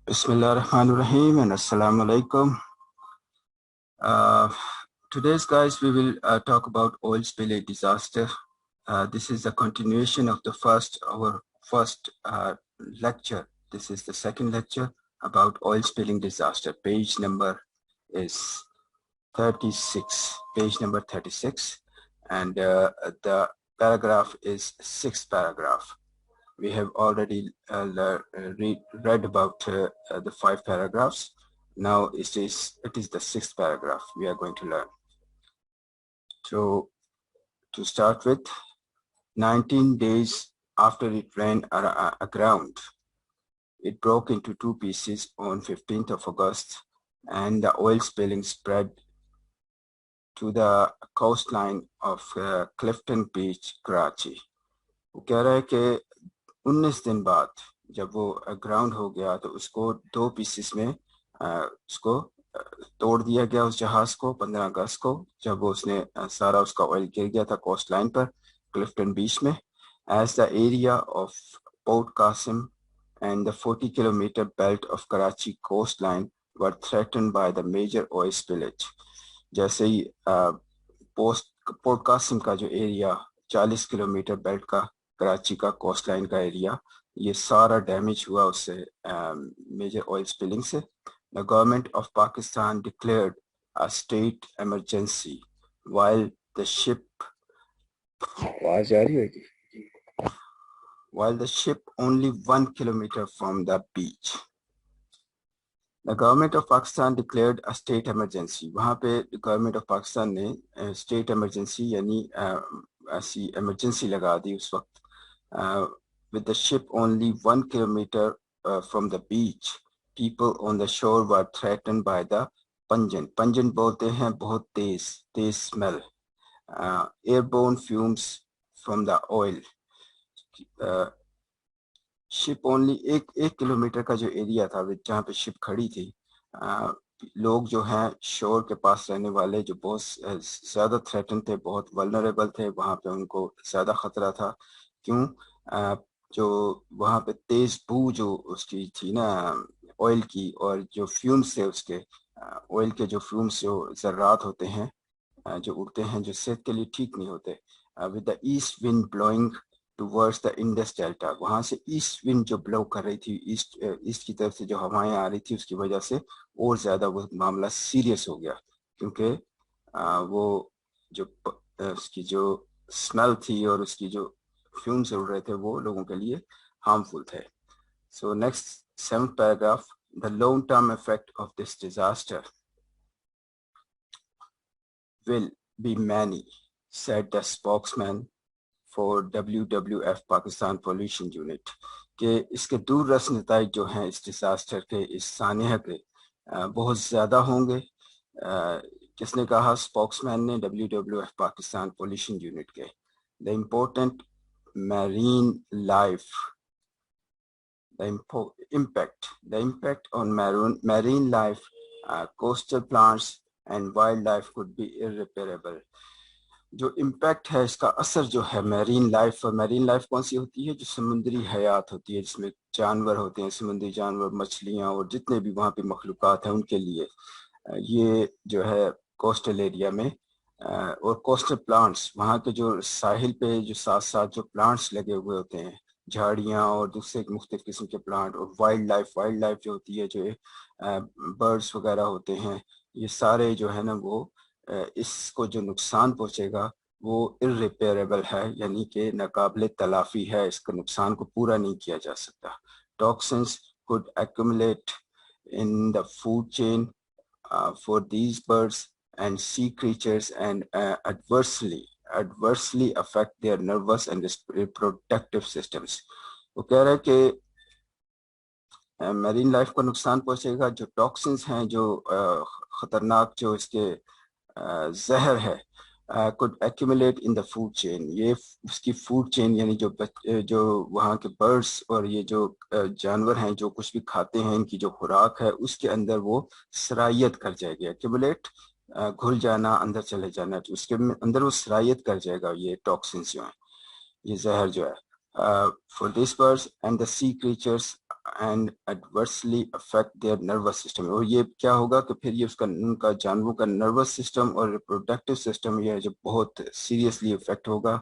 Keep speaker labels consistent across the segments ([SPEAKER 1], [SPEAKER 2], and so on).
[SPEAKER 1] Bismillahirrahmanirrahim and Assalamu alaikum. Today's guys we will talk about oil spill disaster. This is a continuation of our first lecture. This is the second lecture about oil spilling disaster. Page number is 36. Page number 36, and the paragraph is sixth paragraph. We have already read about the 5 paragraphs. Now it is the 6th paragraph we are going to learn. So to start with, 19 days after it ran aground, it broke into 2 pieces on 15th of August, and the oil spilling spread to the coastline of Clifton Beach, Karachi. वो कह रहा है कि 19 दिन बाद जब वो ground हो गया तो उसको 2 पीसेस में उसको तोड़ दिया गया उस जहाज को 15 अगस्त को, जब वो उसने सारा उसका ऑयल गिर गया था कोस्ट लाइन पर क्लिफ्टन बीच में. As the area of port Qasim and the 40 kilometre belt of Karachi coast line were threatened by the major oil spillage. जैसे ही पोर्ट कासिम का जो एरिया 40 किलोमीटर बेल्ट का कराची का कोस्ट लाइन का एरिया, ये सारा डैमेज हुआ उससे मेजर ऑयल स्पिलिंग से. The government of Pakistan declared a state emergency while the ship only 1 kilometer from the beach. The government of Pakistan declared a state emergency. वहाँ पे गवर्नमेंट ऑफ पाकिस्तान ने state emergency यानी ऐसी emergency लगा दी उस वक्त. With the ship only 1 kilometer from the beach, people on the shore were threatened by the pungent. Pungent बोलते हैं बहुत तेज smell. Airborne fumes from the oil. Ship only एक किलोमीटर का जो एरिया था जहाँ पे शिप खड़ी थी, लोग जो हैं शोर के पास रहने वाले जो बहुत ज़्यादा थ्रेटन थे, बहुत वल्नरेबल थे, वहाँ पे उनको ज़्यादा ख़तरा था. क्यों? जो वहाँ पे तेज़ बू जो उसकी थी ना ऑयल की, और जो फ्यूम्स थे उसके ऑयल के जो फ्यूम्स जो ज़र्रात होते हैं जो उड़ते हैं, जो सेहत के लिए ठीक नहीं होते. With the east wind blowing towards the Indus delta, वहाँ से ईस्ट विंड जो ब्लो कर रही थी, ईस्ट की तरफ से जो हवाएं आ रही थी, उसकी वजह से और ज़्यादा वो मामला सीरियस हो गया, क्योंकि वो जो उसकी जो स्मेल थी और उसकी जो फ्यूम्स उड़ रहे थे वो लोगों के लिए हार्मफुल थे. So next 7th paragraph. The long term effect of this disaster will be many, said the spokesman for WWF Pakistan Pollution Unit. कि इसके दूररस नताइज जो हैं इस डिजास्टर के, इस सानिया के बहुत ज़्यादा होंगे. किसने कहा? स्पोक्समैन ने, WWF पाकिस्तान पोल्यूशन यूनिट के. The important marine life, the impact on marine life, coastal plants and wildlife could be irreparable. जो इम्पैक्ट है, इसका असर जो है मैरीन लाइफ, और मैरीन लाइफ कौन सी होती है? जो समुद्री हयात होती है, जिसमें जानवर होते हैं, समुद्री जानवर, मछलियाँ और जितने भी वहाँ पे मखलूक़ात हैं उनके लिए ये जो है कोस्टल एरिया में, और कोस्टल प्लांट्स, वहाँ के जो साहिल पे जो साथ साथ जो प्लांट्स लगे हुए होते हैं, झाड़ियाँ और दूसरे मुख्तलिफ किस्म के प्लांट, और वाइल्ड लाइफ जो होती है, जो बर्ड्स वगैरह होते हैं, ये सारे जो है ना वो इसको जो नुकसान पहुँचेगा वो इर्रिपेरेबल है, यानी कि नाकाबिले तलाफ़ी है, इसका नुकसान को पूरा नहीं किया जा सकता. Toxins could accumulate in the food chain for these birds and sea creatures and adversely affect their nervous and reproductive systems. वो कह रहा है कि मैरीन लाइफ को नुकसान पहुंचेगा. जो टॉक्सिन्स हैं, जो ख़तरनाक जो इसके जहर है, could accumulate in the food chain. ये उसकी फूड चेन यानी जो वहाँ के बर्ड्स और ये जो जानवर हैं जो कुछ भी खाते हैं, इनकी जो खुराक है उसके अंदर वो सरायत कर जाएगी. एक्यूमुलेट घुल जाना, अंदर चले जाना, तो उसके अंदर वो सरायत कर जाएगा ये टॉक्सिन्स जो हैं, ये जहर जो है. For these birds and the sea creatures and adversely affect their nervous system. और ये क्या होगा कि फिर ये उसका उनका जानवरों का nervous system और reproductive system ये जो बहुत seriously affect होगा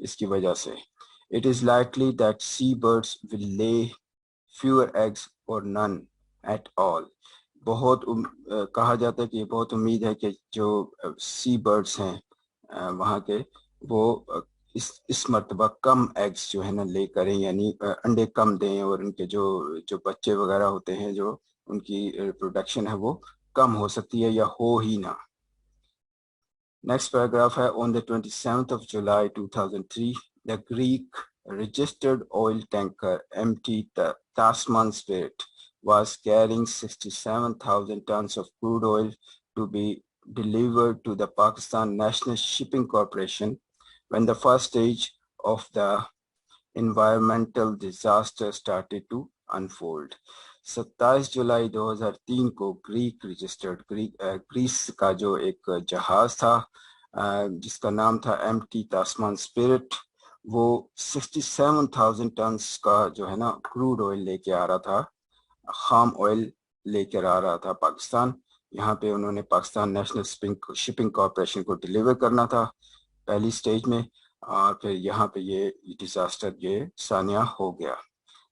[SPEAKER 1] इसकी वजह से. It is likely that seabirds will lay fewer eggs or none at all. बहुत कहा जाता है कि बहुत उम्मीद है कि जो सी बर्ड्स हैं वहाँ के वो इस मर्तबा कम एग्स जो है ना ले करें, यानी अंडे कम दें और उनके जो बच्चे वगैरह होते हैं जो उनकी रिप्रोडक्शन है वो कम हो सकती है या हो ही ना. नेक्स्ट पैराग्राफ है. On the 27th of July 2003 the Greek registered oil tanker MT Tasman Spirit was carrying 67,000 tons of crude oil to be delivered to the Pakistan National Shipping Corporation when the first stage of the environmental disaster started to unfold. 27 जुलाई 2003 को Greece का जो एक जहाज था जिसका नाम था MT तास्मान spirit, वो 67,000 टन्स का जो है ना क्रूड ऑयल लेके आ रहा था, खाम ऑयल लेकर आ रहा था पाकिस्तान. यहाँ पे उन्होंने पाकिस्तान नेशनल शिपिंग कॉर्पोरेशन को डिलीवर करना था पहली स्टेज में, और फिर यहाँ पे ये डिजास्टर ये सानिया हो गया.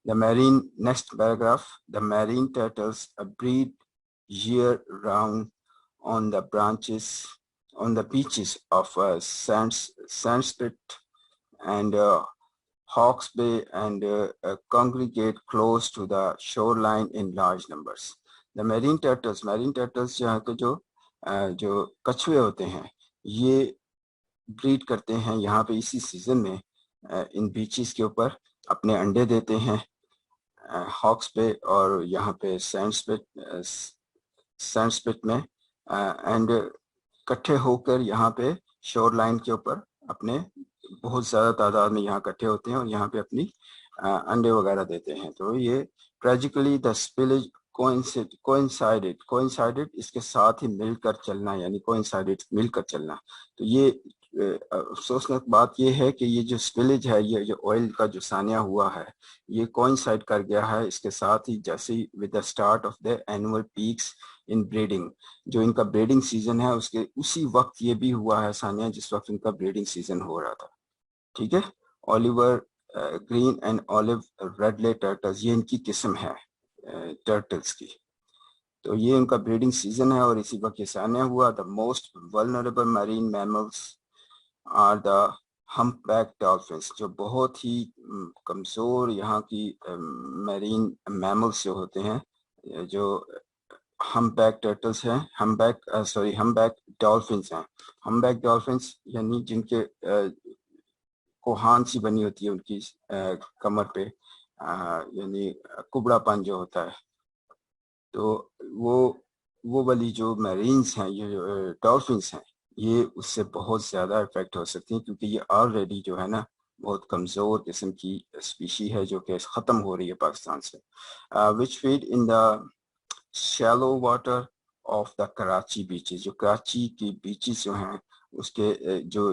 [SPEAKER 1] Next paragraph. The marine turtles breed year round on the beaches of Sandspit and Hawke's Bay and congregate close to the shoreline in large numbers. The marine turtles यहाँ के जो कछुए होते हैं ये ब्रीड करते हैं यहाँ पे इसी सीजन में इन बीचेस के ऊपर अपने अंडे देते हैं हॉक्स पे और यहाँ पे सैंडस्पिट में एंड इकट्ठे होकर यहाँ पे शोर लाइन के ऊपर अपने बहुत ज़्यादा तादाद में यहाँ इकट्ठे होते हैं और यहाँ पे अपनी अंडे वगैरह देते हैं. तो ये ट्रेजिकली द स्पिलेज कोइंसाइडेड इसके साथ ही मिलकर चलना, यानी कोइंसाइडेड मिलकर चलना. तो ये अफसोसनाक बात ये है कि ये जो स्पिलेज है, ये जो ऑयल का जो सानिया हुआ है, ये कोइंसाइड कर गया है इसके साथ ही जैसे with the start of the annual peaks in breeding. जो इनका ब्रीडिंग सीजन है उसके उसी वक्त ये भी हुआ है सानिया जिस वक्त इनका ब्रीडिंग सीजन हो रहा था. ठीक है. Oliver green and olive ridley turtles, ये इनकी किस्म है टर्टल्स की. तो ये उनका ब्रीडिंग सीजन है और इसी वक्त ये सानिया हुआ. The most vulnerable marine mammals are the humpback dolphins, जो बहुत ही कमज़ोर यहाँ की मैरीन मैमल्स जो होते हैं, जो हम्पबैक टर्टल्स हैं, हम्पबैक डॉल्फिन्स हैं. हम्पबैक डॉल्फिन्स यानी जिनके कोहान सी बनी होती है उनकी कमर पे, यानी कुबड़ापन जो होता है. तो वो वाली जो मैरीन्स हैं, ये डॉल्फिन्स हैं, ये उससे बहुत ज़्यादा इफेक्ट हो सकती हैं क्योंकि ये ऑलरेडी जो है ना बहुत कमज़ोर किस्म की स्पीशी है जो कि ख़त्म हो रही है पाकिस्तान से. Which feed in the shallow water of the Karachi beaches, जो कराची की बीचेस जो हैं उसके जो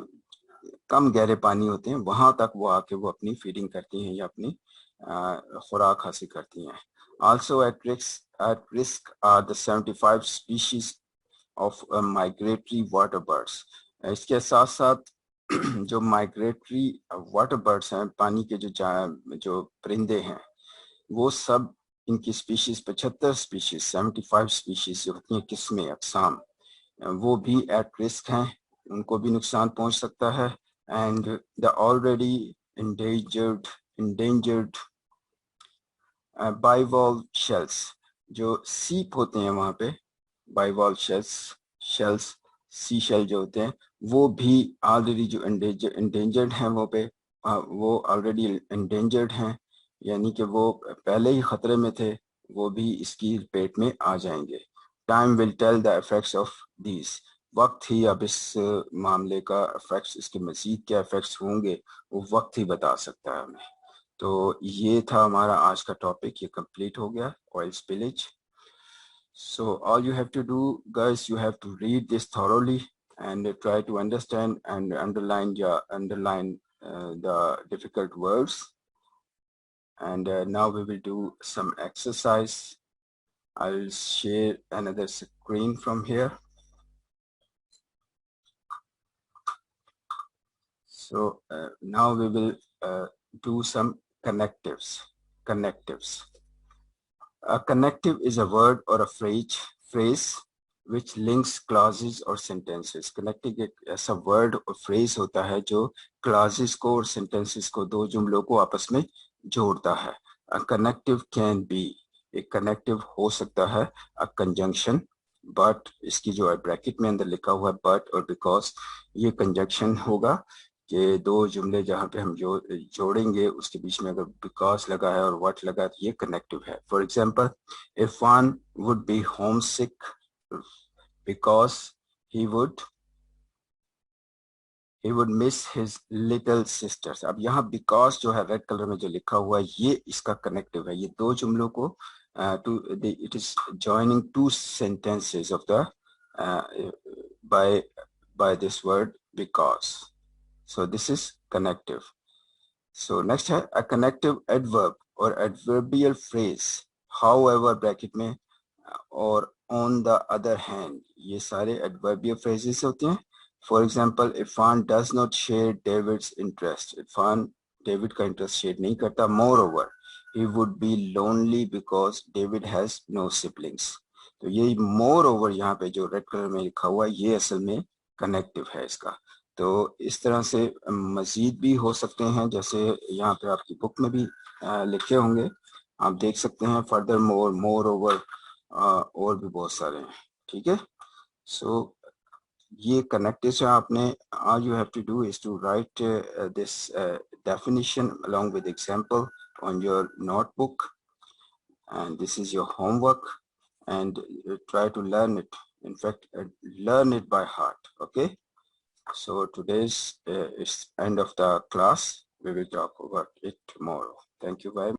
[SPEAKER 1] कम गहरे पानी होते हैं वहाँ तक वो आके वो अपनी फीडिंग करती हैं या अपनी खुराक हासिल करती हैं. Also at risk are the 75 species of migratory water birds. इसके साथ साथ जो माइग्रेटरी वाटर बर्ड्स हैं, पानी के जो परिंदे हैं, वो सब इनकी स्पीशीज 75 स्पीशीज 75 स्पीशीज जो होती हैं किस्में अक़साम, वो भी एट रिस्क हैं, उनको भी नुकसान पहुंच सकता है. And the already endangered bivalve shells, जो सीप होते हैं वहाँ पे, bivalve shells सी शेल जो होते हैं, वो भी ऑलरेडी जो endangered हैं वो ऑलरेडी endangered हैं, यानी कि वो पहले ही ख़तरे में थे, वो भी इसकी पेट में आ जाएंगे. Time will tell the effects of these. वक्त ही अब इस मामले का इफेक्ट्स, इसके मज़ीद क्या इफेक्ट्स होंगे वो वक्त ही बता सकता है हमें. तो ये था हमारा आज का टॉपिक, ये कंप्लीट हो गया, oil spillage. So all you have to do, guys, you have to read this thoroughly and try to understand and underline the difficult words. and now we will do some exercise. I'll share another screen from here. So now we will do some connectives. A connective is a word or a phrase which links clauses or sentences. Connecting एक ऐसा word और phrase होता है जो clauses को और sentences को, दो जुमलों को आपस में जोड़ता है. A connective can be, एक connective हो सकता है a conjunction, but इसकी जो है ब्रैकेट में अंदर लिखा हुआ है but और because, ये conjunction होगा कि दो जुमले जहाँ पे हम जोड़ेंगे उसके बीच में अगर because लगा है और what लगा है तो ये connective है. For example, Irfan would be homesick because he would miss his little sisters. अब यहाँ because जो है रेड कलर में जो लिखा हुआ है ये इसका connective है. ये दो जुमलों को it is joining two sentences of the by this word because. So this is connective. So next है a connective adverb or adverbial phrase. However bracket में और on the other hand, ये सारे adverbial phrases होते हैं. For example, Irfan does not share David's interest. Irfan David का interest share नहीं करता. Moreover, he would be lonely because David has no siblings. तो ये moreover यहाँ पे जो red color में लिखा हुआ है ये असल में connective है इसका. तो इस तरह से मजीद भी हो सकते हैं, जैसे यहाँ पे आपकी बुक में भी लिखे होंगे, आप देख सकते हैं. फर्दर मोर ओवर और भी बहुत सारे हैं. ठीक है. सो ये कनेक्टिव से आपने all you have to do is to write this definition along with example on your notebook, and this is your homework, and try to learn it. In fact, learn it by heart. Okay. So today's is end of the class. We will talk about it tomorrow. Thank you very much.